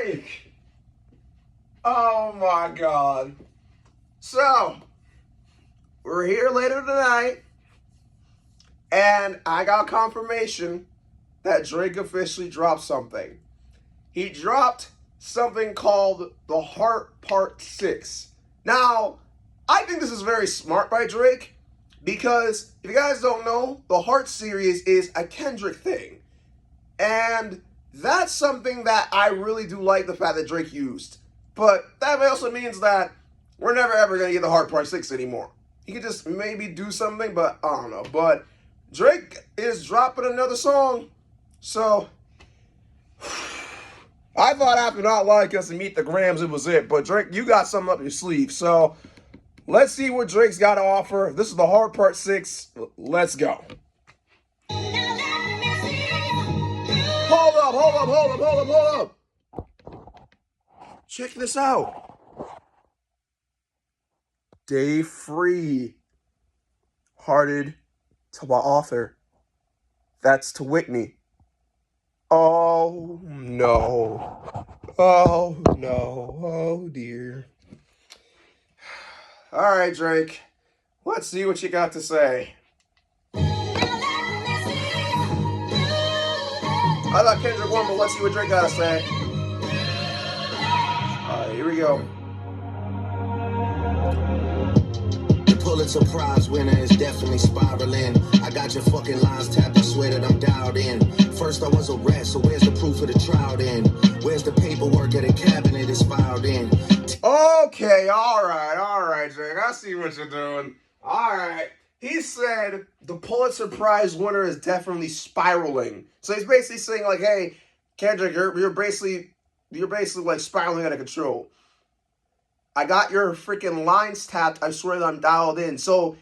Drake! Oh my God. So, we're here later tonight, and I got confirmation that Drake officially dropped something. He dropped something called The Heart Part 6. Now, I think this is very smart by Drake, because if you guys don't know, the Heart series is a Kendrick thing. And that's something that I really do like the fact that Drake used. But that also means that we're never ever going to get the Heart Part 6 anymore. He could just maybe do something, but I don't know. But Drake is dropping another song. So, I thought after Not Like Us and Meet the Grams, it was it. But Drake, you got something up your sleeve. So, let's see what Drake's got to offer. This is the Heart Part 6. Let's go. Hold up. Check this out. Day Free. Hearted to my author. That's to Whitney. Oh no. Oh no. Oh dear. All right, Drake. Let's see what you got to say. I thought Kendrick won, but let's see what Drake got to say. All right, here we go. The Pulitzer Prize winner is definitely spiraling. I got your fucking lines tapped, I swear that I'm dialed in. First I was a rat, so where's the proof of the trial then? Where's the paperwork at the cabinet is filed in? Okay, all right, Drake. I see what you're doing. All right. He said the Pulitzer Prize winner is definitely spiraling. So he's basically saying like, hey, Kendrick, you're basically like spiraling out of control. I got your freaking lines tapped. I swear that I'm dialed in. So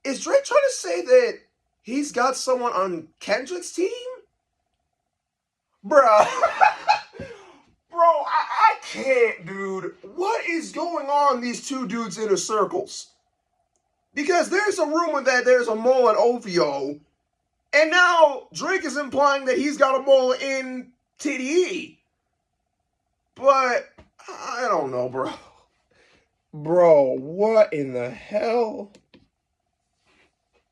is Drake trying to say that he's got someone on Kendrick's team? Bruh. Bro, I can't, dude. What is going on in these two dudes' inner circles? Because there's a rumor that there's a mole at OVO, and now Drake is implying that he's got a mole in TDE. But I don't know, bro. Bro, what in the hell?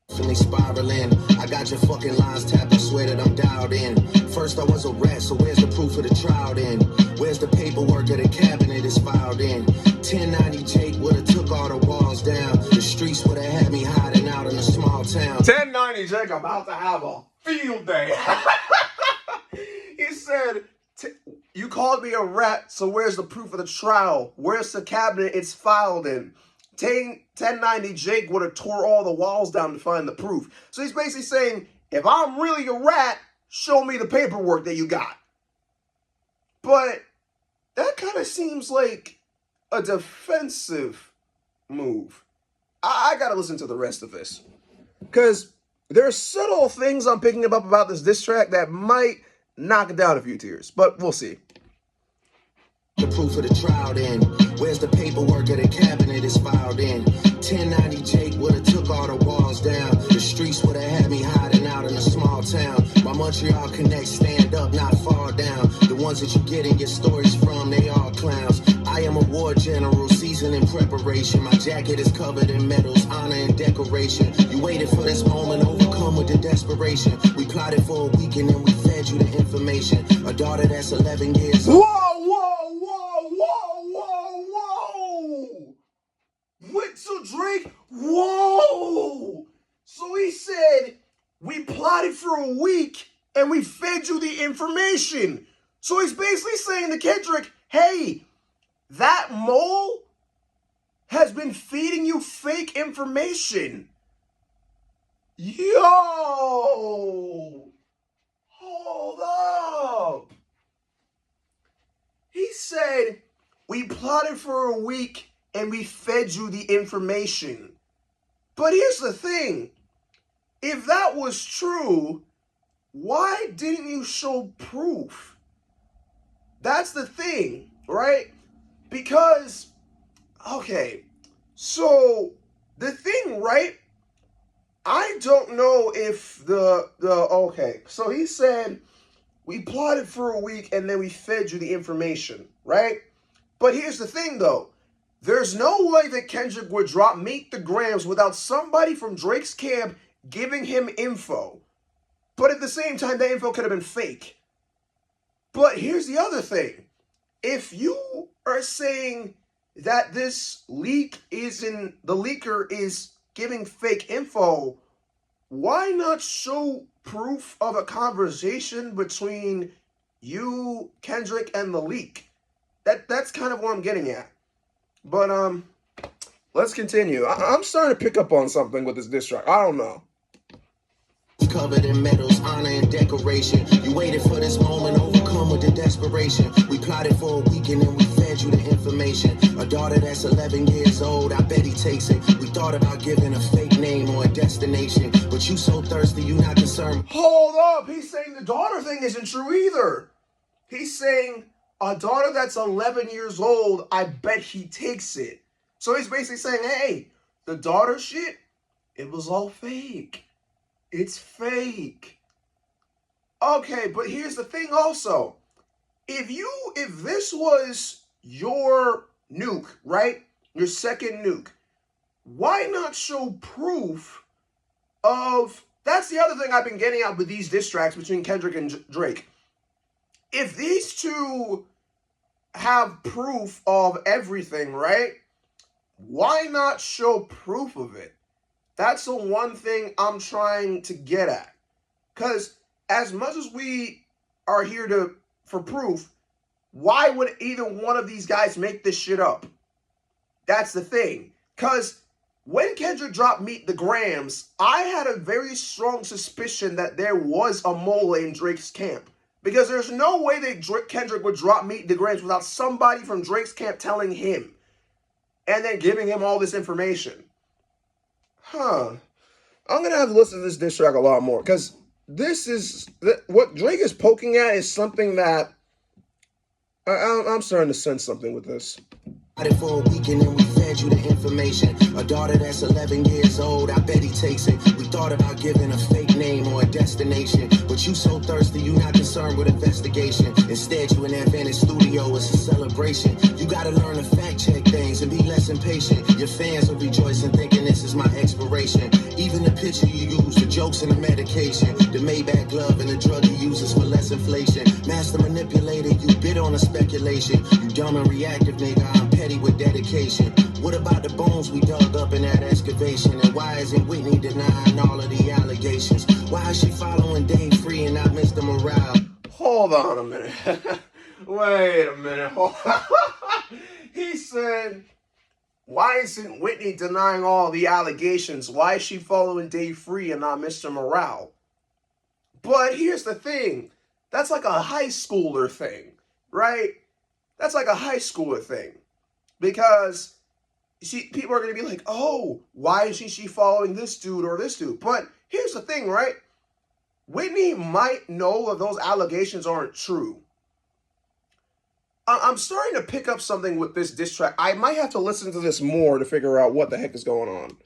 Spiraling. I got your fucking lines tapped, I swear that I'm dialed in. First I was a rat, so where's the proof of the trial then? Where's the paperwork at the cabinet is filed in? 1090 Jake would've took all the walls down. The streets would've had me hiding out in a small town. 1090 Jake about to have a field day. He said, you called me a rat, so where's the proof of the trial? Where's the cabinet it's filed in? 1090 Jake would have tore all the walls down to find the proof. So he's basically saying, if I'm really a rat, show me the paperwork that you got. But that kind of seems like a defensive move. I gotta listen to the rest of this. Because there's subtle things I'm picking up about this diss track that might knock it down a few tiers. But we'll see. The proof of the trial then. Where's the paperwork at the cabinet is filed in? 1090 Jake would've took all the walls down. The streets would've had me hiding out in a small town. My Montreal connects stand up, not fall down. The ones that you getting your stories from, they all clowns. I am a war general, seasoned in preparation. My jacket is covered in medals, honor and decoration. You waited for this moment, overcome with the desperation. We plotted for a week and then we fed you the information. A daughter that's 11 years old. Whoa! Wait, so Drake, whoa! So he said, we plotted for a week and we fed you the information. So he's basically saying to Kendrick, hey, that mole has been feeding you fake information. Yo! Hold up! He said, we plotted for a week and we fed you the information. But here's the thing. If that was true, why didn't you show proof? That's the thing, right? Because, okay, so the thing, right? I don't know if okay, so he said We plotted for a week and then we fed you the information, right? But here's the thing though. There's no way that Kendrick would drop Meet the Grams without somebody from Drake's camp giving him info. But at the same time, that info could have been fake. But here's the other thing. If you are saying that this leak the leaker is giving fake info, why not show proof of a conversation between you, Kendrick, and the leak? That's kind of what I'm getting at. But let's continue. I'm starting to pick up on something with this diss track. I don't know. Covered in medals, honor, and decoration. You waited for this moment, overcome with the desperation. We plotted for a week and then we fed you the information. A daughter that's 11 years old, I bet he takes it. We thought about giving a fake name or a destination, but you so thirsty, you not concerned. Hold up, he's saying the daughter thing isn't true either. He's saying a daughter that's 11 years old, I bet he takes it. So he's basically saying, hey, the daughter shit, it was all fake. It's fake. Okay, but here's the thing also. If this was your nuke, right? Your second nuke, why not show proof of... That's the other thing I've been getting at with these diss tracks between Kendrick and Drake. If these two have proof of everything, right? Why not show proof of it? That's the one thing I'm trying to get at. Because as much as we are here for proof, why would either one of these guys make this shit up? That's the thing. Because when Kendrick dropped Meet the Grams, I had a very strong suspicion that there was a mole in Drake's camp. Because there's no way that Kendrick would drop Meet the Grams without somebody from Drake's camp telling him. And then giving him all this information. I'm going to have to listen to this diss track a lot more. Because what Drake is poking at is something that I'm starting to sense something with this. For a week and then we fed you the information. A daughter that's 11 years old, I bet he takes it. We thought about giving a fake name or a destination, but you so thirsty, you not concerned with investigation. Instead, you in that Venice studio, it's a celebration. You gotta learn to fact check things and be less impatient. Your fans will rejoice and thinking this is my expiration. Even the picture you use, the jokes and the medication, the Maybach glove and the drug you uses for less inflation. Master manipulator, you bid on a speculation. You dumb and reactive, nigga, I'm petty with dedication. What about the bones we dug up in that excavation? And why isn't Whitney denying all of the allegations? Why is she following Dave Free and not Mr. Morale? Hold on a minute. Wait a minute. He said, why isn't Whitney denying all the allegations? Why is she following Dave Free and not Mr. Morale? But here's the thing. That's like a high schooler thing, right? That's like a high schooler thing. Because people are going to be like, oh, why isn't she following this dude or this dude? But here's the thing, right? Whitney might know that those allegations aren't true. I'm starting to pick up something with this diss track. I might have to listen to this more to figure out what the heck is going on.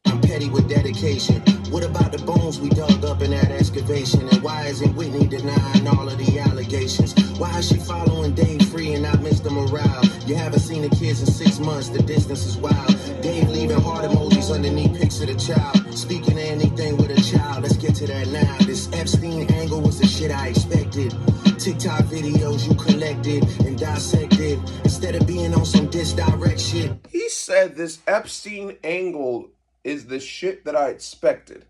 I'm petty with dedication. What about the bones we dug up in that excavation? And why isn't Whitney denying all of the allegations? Why is she following Dave Free and not Mr. Morale? You haven't seen the kids in 6 months, the distance is wild. Dave leaving heart emojis underneath pics of the child. Speaking of anything with a child, let's get to that now. This Epstein angle was the shit I expected. TikTok videos you collected and dissected. Instead of being on some disdirect shit. He said this Epstein angle is the shit that I expected.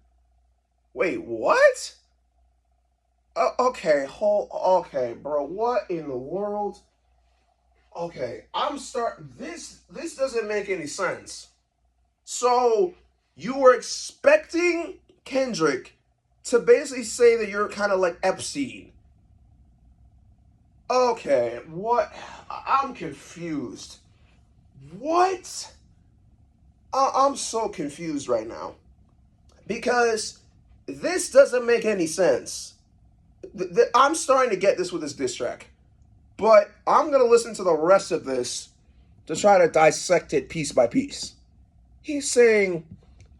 Wait, what? Okay, bro. What in the world? Okay, this doesn't make any sense. So, you were expecting Kendrick to basically say that you're kind of like Epstein. Okay, what? I'm confused. What? I'm so confused right now. Because this doesn't make any sense. I'm starting to get this with this diss track. But I'm going to listen to the rest of this to try to dissect it piece by piece. He's saying,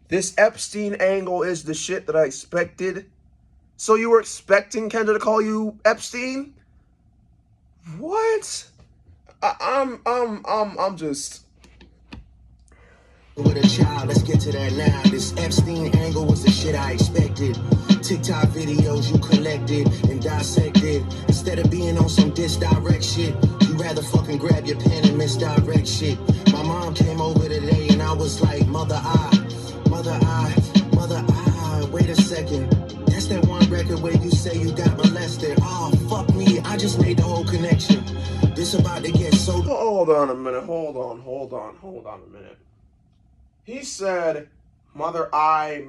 this Epstein angle is the shit that I expected. So you were expecting Kendra to call you Epstein? What? I'm just. With a child, let's get to that now. This Epstein angle was the shit I expected. TikTok videos you collected and dissected. Instead of being on some disdirect shit, you rather fucking grab your pen and misdirect shit. My mom came over today and I was like, mother, wait a second. That's that one record where you say you got molested. Oh, fuck me, I just made the whole connection. This about to get so... Hold on a minute, hold on a minute. He said, mother, I,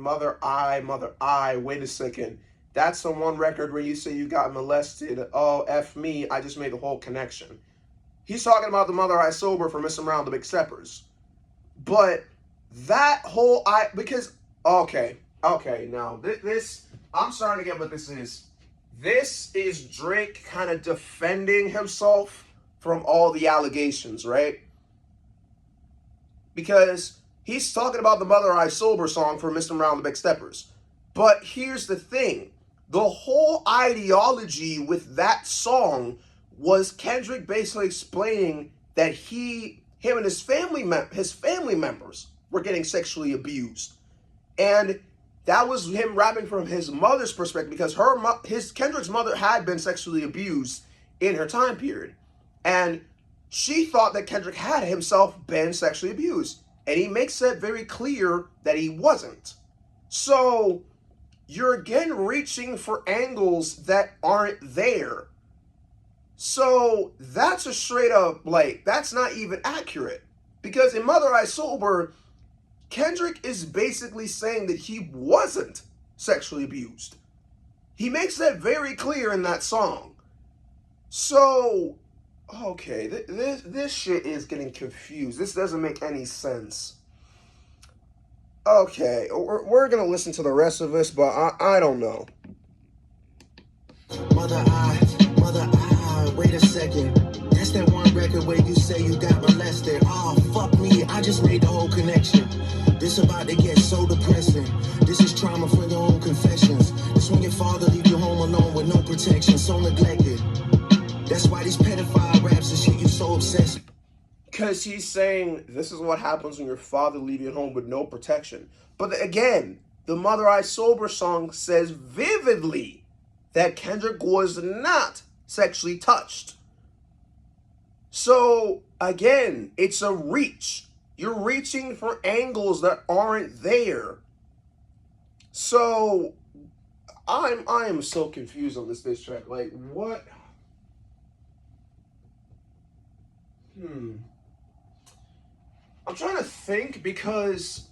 wait a second. That's the one record where you say you got molested. Oh, F me, I just made the whole connection. He's talking about the Mother I Sober for Missing Around the Big Steppers. But that whole, okay, now this, I'm starting to get what this is. This is Drake kind of defending himself from all the allegations, right? Because he's talking about the Mother I Sober song for Mr. Around the Big Steppers. But here's the thing. The whole ideology with that song was Kendrick basically explaining that him and his family members were getting sexually abused. And that was him rapping from his mother's perspective, because Kendrick's mother had been sexually abused in her time period. And she thought that Kendrick had himself been sexually abused. And he makes that very clear that he wasn't. So you're again reaching for angles that aren't there. So that's a straight up, that's not even accurate. Because in Mother I Sober, Kendrick is basically saying that he wasn't sexually abused. He makes that very clear in that song. So, okay, this shit is getting confused. This doesn't make any sense. Okay, we're going to listen to the rest of this, but I don't know. Mother, wait a second. That's that one record where you say you got molested. Oh, fuck me, I just made the whole connection. This about to get so depressing. This is trauma for your own confessions. This when your father leave you home alone with no protection, so neglected. That's why these pedophile raps and shit you so obsessed. Because he's saying this is what happens when your father leaves you at home with no protection. But again, the Mother I Sober song says vividly that Kendrick was not sexually touched. So again, it's a reach. You're reaching for angles that aren't there. So I am so confused on this diss track. Like, what? I'm trying to think, because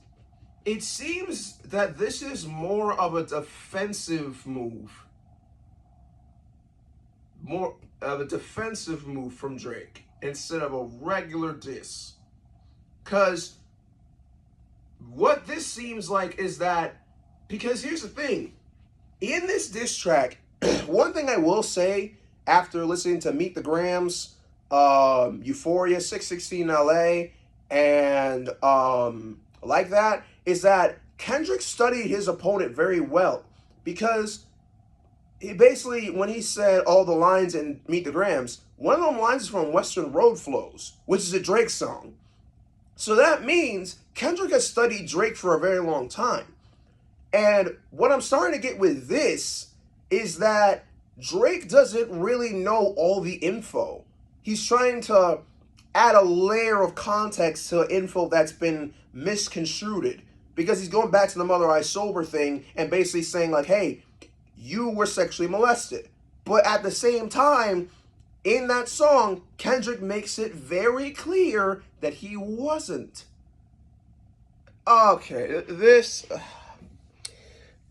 it seems that this is more of a defensive move. More of a defensive move from Drake instead of a regular diss. Because what this seems like is that, because here's the thing. In this diss track, one thing I will say after listening to Meet the Grams, Euphoria, 616 LA, and like that, is that Kendrick studied his opponent very well. Because he basically, when he said all the lines in Meet the Grams, one of them lines is from Western Road Flows, which is a Drake song. So that means Kendrick has studied Drake for a very long time. And what I'm starting to get with this is that Drake doesn't really know all the info. He's trying to add a layer of context to info that's been misconstrued. Because he's going back to the Mother I Sober thing and basically saying like, hey, you were sexually molested. But at the same time, in that song, Kendrick makes it very clear that he wasn't. Okay, this...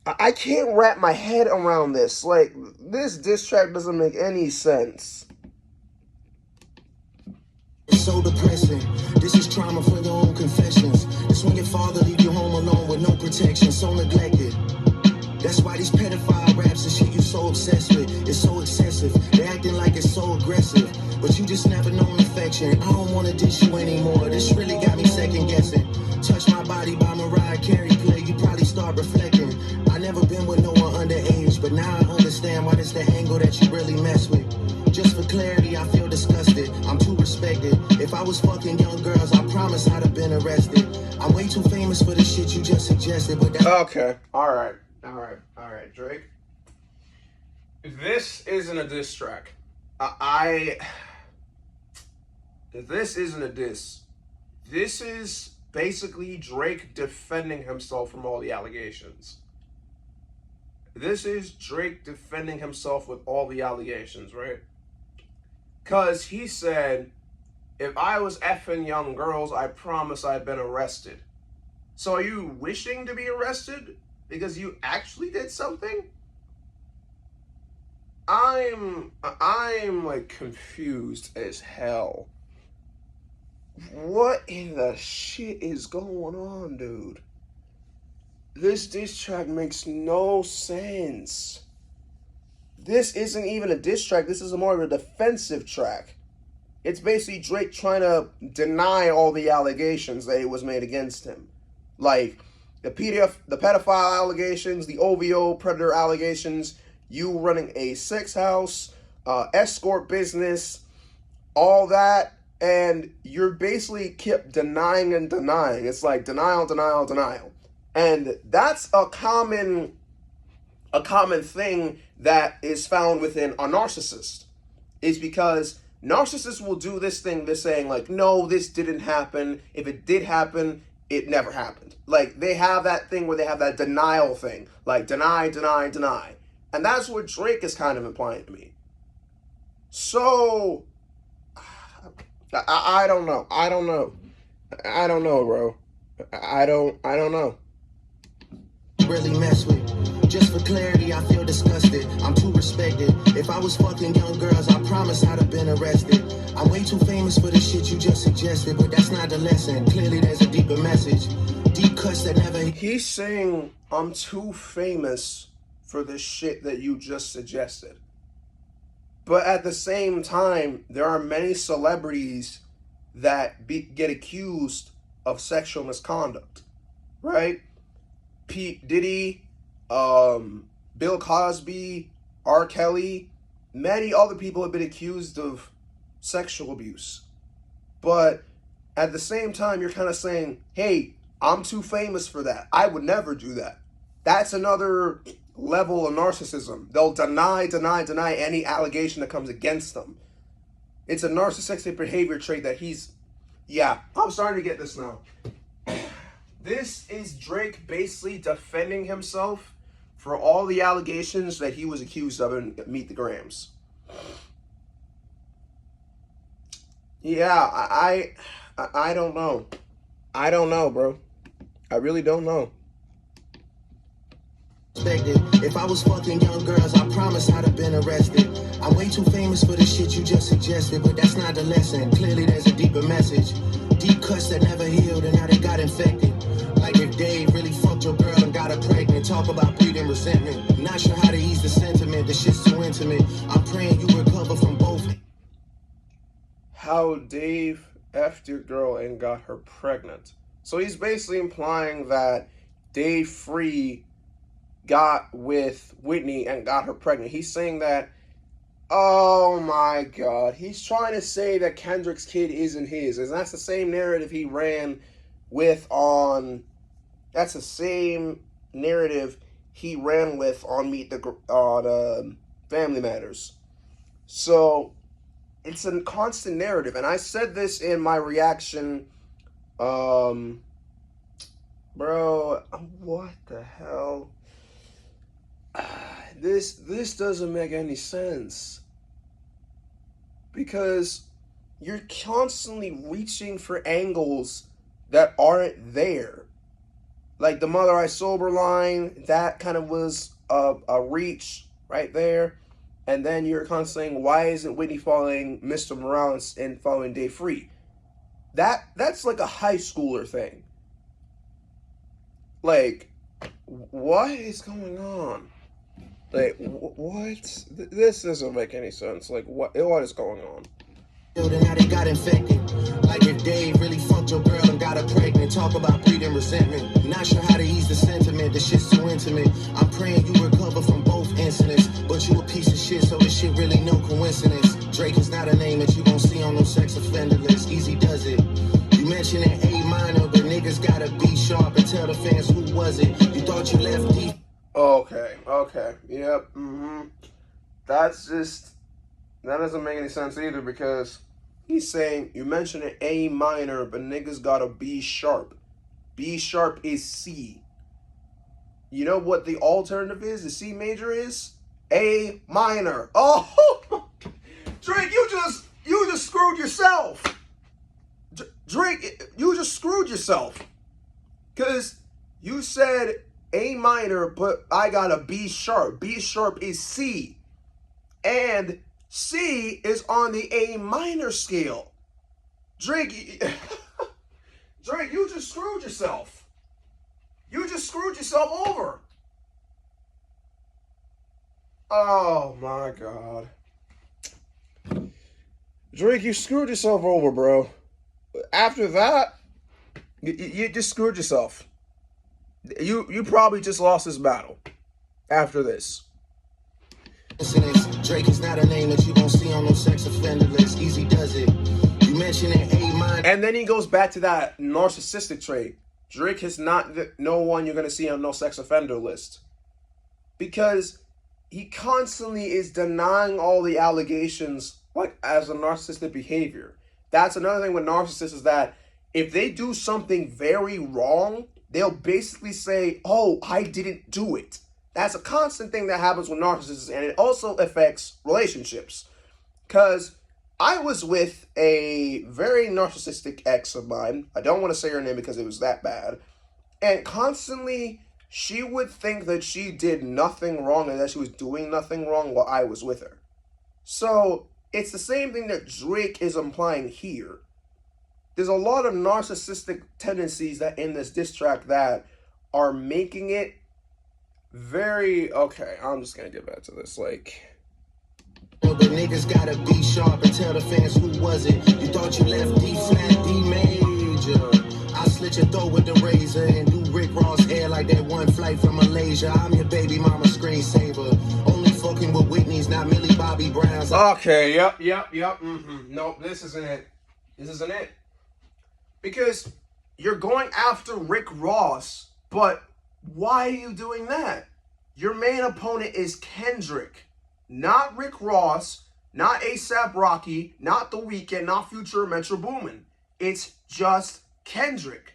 I can't wrap my head around this. Like, this diss track doesn't make any sense. It's so depressing. This is trauma for your own confessions. It's when your father leave you home alone with no protection, so neglected. That's why these pedophile raps and shit you so obsessed with. It's so excessive. They're acting like it's so aggressive. But you just never known affection. I don't wanna diss you anymore. This really got me second guessing. Touch My Body by Mariah Carey play. You probably start reflecting. I never been with no one underage, but now people that you really mess with. Just for clarity, I feel disgusted. I'm too respected. If I was fucking young girls, I promise I'd have been arrested. I'm way too famous for the shit you just suggested, but that's... Okay, alright, Drake. This isn't a diss track. This isn't a diss. This is basically Drake defending himself from all the allegations. This is Drake defending himself with all the allegations, right? Because he said, if I was effing young girls, I promise I'd been arrested. So are you wishing to be arrested because you actually did something? I'm like confused as hell. What in the shit is going on, dude? This diss track makes no sense. This isn't even a diss track. This is more of a defensive track. It's basically Drake trying to deny all the allegations that it was made against him. Like the pedophile allegations, the OVO predator allegations, you running a sex house, escort business, all that. And you're basically kept denying and denying. It's like denial, denial, denial. And that's a common thing that is found within a narcissist. Is because narcissists will do this thing, they're saying like, no, this didn't happen. If it did happen, it never happened. Like they have that thing where they have that denial thing. Like deny, deny, deny. And that's what Drake is kind of implying to me. So I don't know. I don't know, bro. I don't know. Really mess with. Just for clarity, I feel disgusted. I'm too respected. If I was fucking young girls, I promise I'd have been arrested. I'm way too famous for the shit you just suggested, but that's not the lesson. Clearly there's a deeper message. Deep cuts that never... He's saying, I'm too famous for the shit that you just suggested. But at the same time, there are many celebrities that get accused of sexual misconduct, right? Pete Diddy, Bill Cosby, R. Kelly, many other people have been accused of sexual abuse. But at the same time, you're kind of saying, hey, I'm too famous for that. I would never do that. That's another level of narcissism. They'll deny any allegation that comes against them. It's a narcissistic behavior trait that I'm starting to get this now. This is Drake basically defending himself for all the allegations that he was accused of in Meet the Grams. Yeah, I don't know. I don't know, bro. I really don't know. If I was fucking young girls, I promise I'd have been arrested. I'm way too famous for the shit you just suggested, but that's not the lesson. Clearly there's a deeper message. Deep cuts that never healed and now they got infected. Like if Dave really fucked your girl and got her pregnant. Talk about breeding resentment. Not sure how to ease the sentiment. The shit's too intimate. I'm praying you recover from both. How Dave effed your girl and got her pregnant. So he's basically implying that Dave Free got with Whitney and got her pregnant. He's saying that, oh my God, he's trying to say that Kendrick's kid isn't his. And that's the same narrative he ran with on, that's the same narrative he ran with on Family Matters. So it's a constant narrative. And I said this in my reaction, bro, what the hell? This doesn't make any sense, because you're constantly reaching for angles that aren't there. Like the Mother I Sober line, that kind of was a reach right there. And then you're constantly saying, why isn't Whitney following Mr. Morales and following Dave Free? That's like a high schooler thing. Like, what is going on? Like, what? This doesn't make any sense. Like, what is going on? Now they got infected. Like if Dave really fucked your girl and got her pregnant. Talk about breeding resentment. Not sure how to ease the sentiment. The shit's too intimate. I'm praying you recover from both incidents, but you a piece of shit. shit, so this shit really no coincidence. Drake is not a name that you gon' see on no sex offender list. Easy does it. You mentioned an A minor, but niggas gotta be sharp and tell the fans who was it. You thought you left deep. Okay, yep, that doesn't make any sense either, because he's saying you mentioned an A minor, but niggas got a B sharp. B sharp is C. You know what the alternative is? The C major is A minor. Oh, Drake, you just screwed yourself. Drake, you just screwed yourself, because you said A minor, but I got a B sharp. B sharp is C, and C is on the A minor scale. Drake, Drake, you just screwed yourself. You just screwed yourself over. Oh my God. Drake, you screwed yourself over, bro. After that, you just screwed yourself. You probably just lost this battle after this. Drake is not a name that you gon' see on no sex offender list. Easy does it. You mentioned an A minor. And then he goes back to that narcissistic trait. Drake is not no one you're going to see on no sex offender list. Because he constantly is denying all the allegations, like, as a narcissistic behavior. That's another thing with narcissists, is that if they do something very wrong, they'll basically say, oh, I didn't do it. That's a constant thing that happens with narcissists, and it also affects relationships. Because I was with a very narcissistic ex of mine. I don't want to say her name because it was that bad. And constantly, she would think that she did nothing wrong and that she was doing nothing wrong while I was with her. So it's the same thing that Drake is implying here. There's a lot of narcissistic tendencies that in this diss track that are making it very... Okay, I'm just going to get back to this. Like... But niggas gotta be sharp and tell the fans who was it. You thought you left D flat, D major. I slit your throat with the razor and do Rick Ross hair like that one flight from Malaysia. I'm your baby mama screensaver. Only fucking with Whitney's, not Millie Bobby Brown's. Okay, yep. Nope, this isn't it. This isn't it. Because you're going after Rick Ross, but why are you doing that? Your main opponent is Kendrick. Not Rick Ross, not A$AP Rocky, not The Weeknd, not Future, Metro Boomin. It's just Kendrick.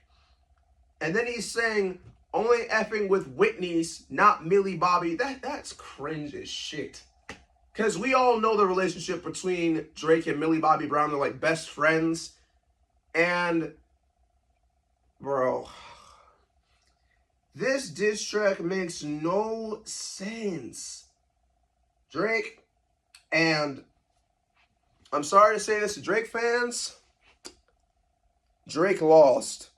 And then he's saying, only effing with Whitney's, not Millie Bobby. That's cringe as shit. Because we all know the relationship between Drake and Millie Bobby Brown. They're like best friends. And, bro, this diss track makes no sense. Drake, and I'm sorry to say this to Drake fans, Drake lost.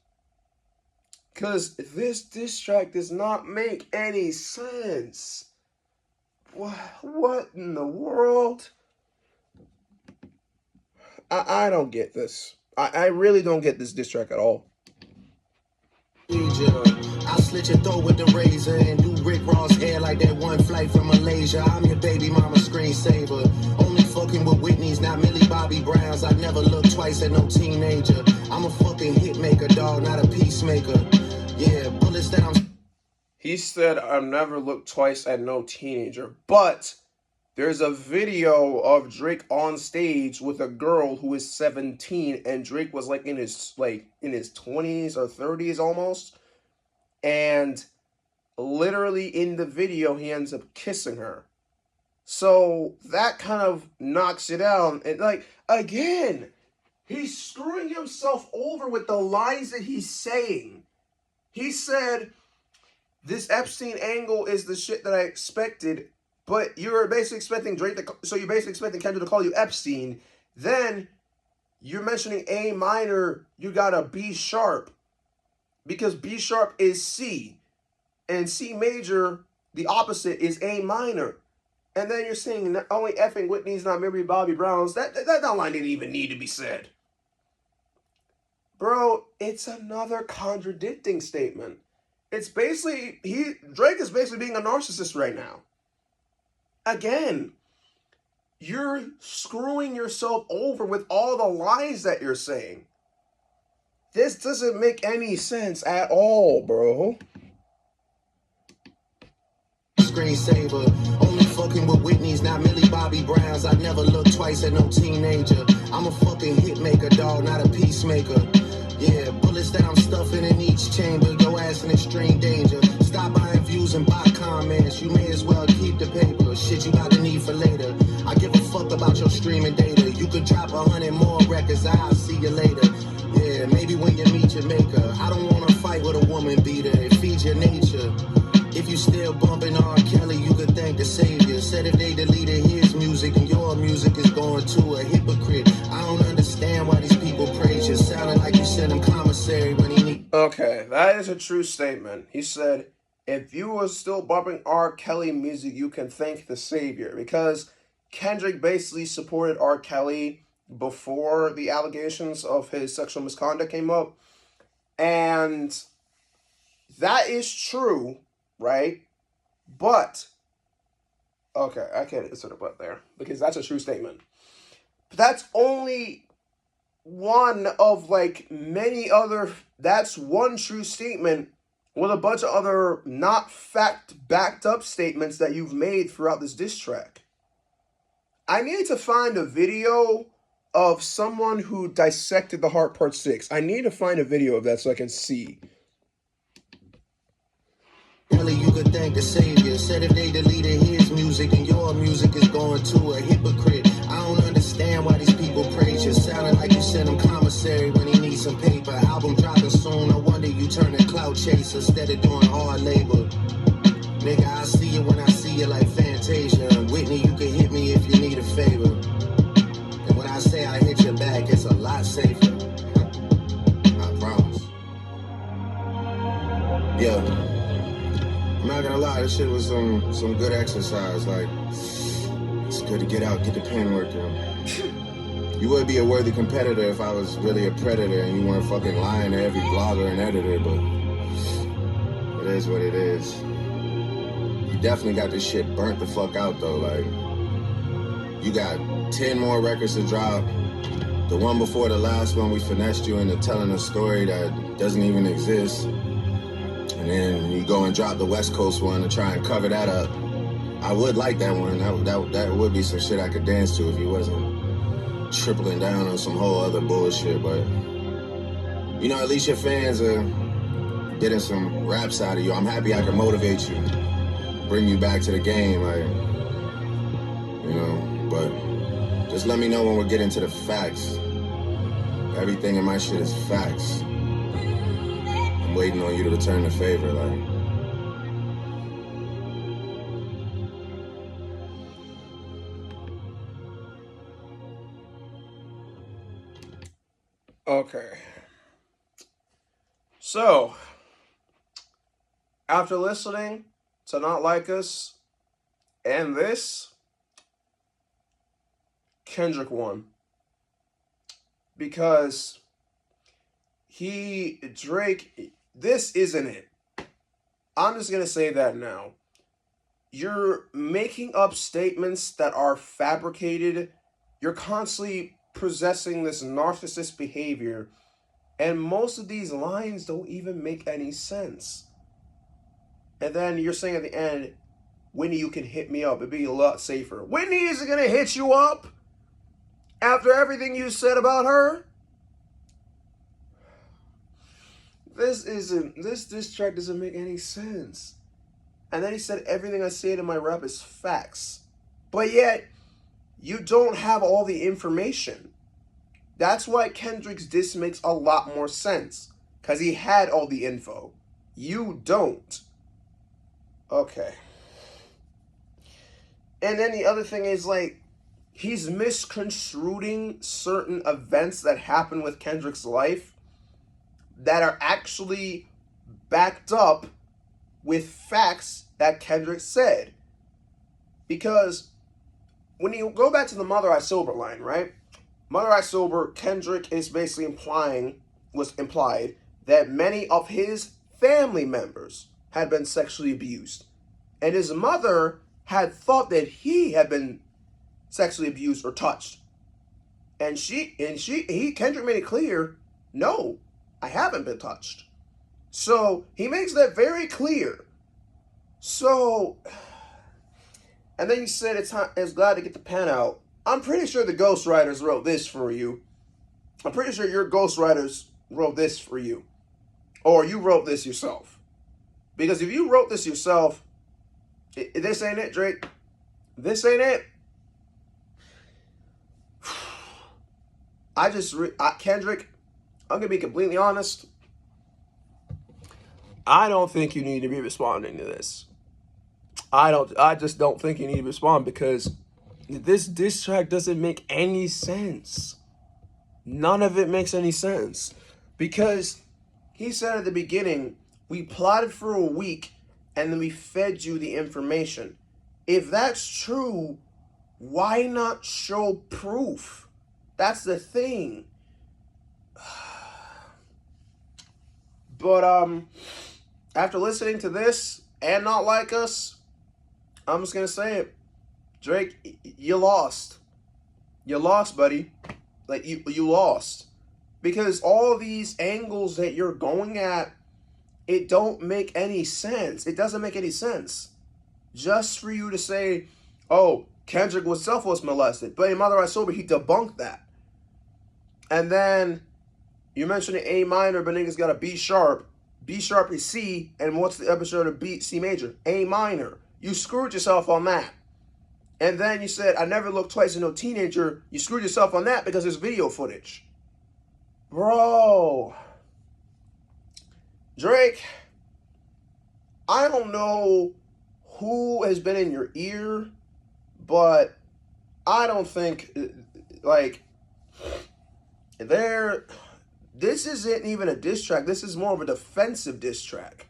Because this diss track does not make any sense. What in the world? I don't get this. I really don't get this diss track at all. I slit your throat with the razor and do Rick Ross hair like that one flight from Malaysia. I'm your baby mama screensaver. Only fucking with Whitney's, not Millie Bobby Brown's. I never look twice at no teenager. I'm a fucking hitmaker, dog, not a peacemaker. Yeah, bullets that I'm... He said, I've never looked twice at no teenager. But there's a video of Drake on stage with a girl who is 17, and Drake was like in his 20s or 30s almost. And literally in the video, he ends up kissing her. So that kind of knocks it down. And like, again, he's screwing himself over with the lines that he's saying. He said, this Epstein angle is the shit that I expected, but you're basically expecting Drake to, so you're basically expecting Kendrick to call you Epstein. Then you're mentioning A minor, you got a B sharp. Because B sharp is C. And C major, the opposite, is A minor. And then you're saying only effing Whitney's, not Millie Bobby Brown's. That line didn't even need to be said. Bro, it's another contradicting statement. It's basically, Drake is basically being a narcissist right now. Again, you're screwing yourself over with all the lies that you're saying. This doesn't make any sense at all, bro. Screensaver, only fucking with Whitney's, not Millie Bobby Browns. I never look twice at no teenager. I'm a fucking hit maker, dog, not a peacemaker. Yeah, bullets that I'm stuffing in each chamber. Your ass in extreme danger. Stop buying views and buy comments. You may as well keep the paper. Shit you got the need for later. I give a fuck about your streaming data. You could drop 100 more records. I'll see you later. Yeah, maybe when you meet your maker. I don't wanna fight with a woman beater. It feeds your nature. If you still bumping R. Kelly, you could thank the savior. Said if they deleted his music and your music is going to a hypocrite. I don't understand why these people praise you. Sounding like you sent him commissary when he need. Okay, that is a true statement. He said, if you were still bumping R. Kelly music, you can thank the savior. Because Kendrick basically supported R. Kelly before the allegations of his sexual misconduct came up. And that is true. Right? But, okay, I can't insert a but there because that's a true statement. But that's only one of like many other, that's one true statement with a bunch of other not fact backed up statements that you've made throughout this diss track. I need to find a video of someone who dissected the Heart Part 6. I need to find a video of that so I can see. You could thank the savior. Said if they deleted his music and your music is going to a hypocrite. I don't understand why these people praise you. Sounding like you sent him commissary when he needs some paper. Album dropping soon. No wonder you turn a clout chaser instead of doing hard labor. Nigga, I see you when I see you like Fantasia. Whitney, you can hit me if you need a favor. And when I say I hit your back, it's a lot safer. I promise. Yeah. I'm not gonna lie, this shit was some good exercise. Like, it's good to get out, get the pen working. You would be a worthy competitor if I was really a predator and you weren't fucking lying to every blogger and editor, but it is what it is. You definitely got this shit burnt the fuck out though. Like, you got 10 more records to drop. The one before the last one, we finessed you into telling a story that doesn't even exist. And then you go and drop the West Coast one to try and cover that up. I would like that one. That would be some shit I could dance to if he wasn't tripling down on some whole other bullshit. But, you know, at least your fans are getting some raps out of you. I'm happy I can motivate you, bring you back to the game. Like, you know, but just let me know when we're getting to the facts. Everything in my shit is facts. Waiting on you to return the favor, like. Okay. So, after listening to Not Like Us and this, Kendrick won. Because Drake, this isn't it. I'm just going to say that now. You're making up statements that are fabricated. You're constantly possessing this narcissist behavior. And most of these lines don't even make any sense. And then you're saying at the end, Whitney, you can hit me up. It'd be a lot safer. Whitney isn't going to hit you up after everything you said about her. This track doesn't make any sense. And then he said, everything I say to my rap is facts. But yet, you don't have all the information. That's why Kendrick's diss makes a lot more sense. Because he had all the info. You don't. Okay. And then the other thing is, like, he's misconstruing certain events that happen with Kendrick's life that are actually backed up with facts that Kendrick said. Because when you go back to the Mother I Sober line, right? Mother I Sober, Kendrick is basically implied that many of his family members had been sexually abused. And his mother had thought that he had been sexually abused or touched. And Kendrick made it clear, no, I haven't been touched. So he makes that very clear. So, and then you said it's glad to get the pen out. I'm pretty sure the ghostwriters wrote this for you. I'm pretty sure your ghostwriters wrote this for you. Or you wrote this yourself. Because if you wrote this yourself, this ain't it, Drake. This ain't it. Kendrick, I'm going to be completely honest. I don't think you need to be responding to this. I just don't think you need to respond because this diss track doesn't make any sense. None of it makes any sense. Because he said at the beginning, we plotted for a week and then we fed you the information. If that's true, why not show proof? That's the thing. But after listening to this and Not Like Us, I'm just gonna say it. Drake, you lost. You lost, buddy. Like you lost. Because all these angles that you're going at, it don't make any sense. It doesn't make any sense. Just for you to say, oh, Kendrick was molested, but in Mother I Sober, he debunked that. And then you mentioned an A minor, but niggas got a B sharp. B sharp is C, and what's the episode of C major? A minor. You screwed yourself on that. And then you said, I never looked twice at no teenager. You screwed yourself on that because there's video footage. Bro. Drake, I don't know who has been in your ear, but I don't think, like, this isn't even a diss track. This is more of a defensive diss track.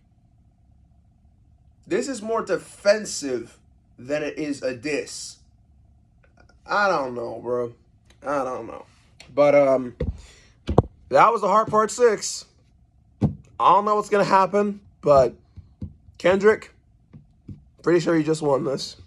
This is more defensive than it is a diss. I don't know, bro. I don't know. But, that was the Heart Part 6. I don't know what's going to happen, but Kendrick, pretty sure you just won this.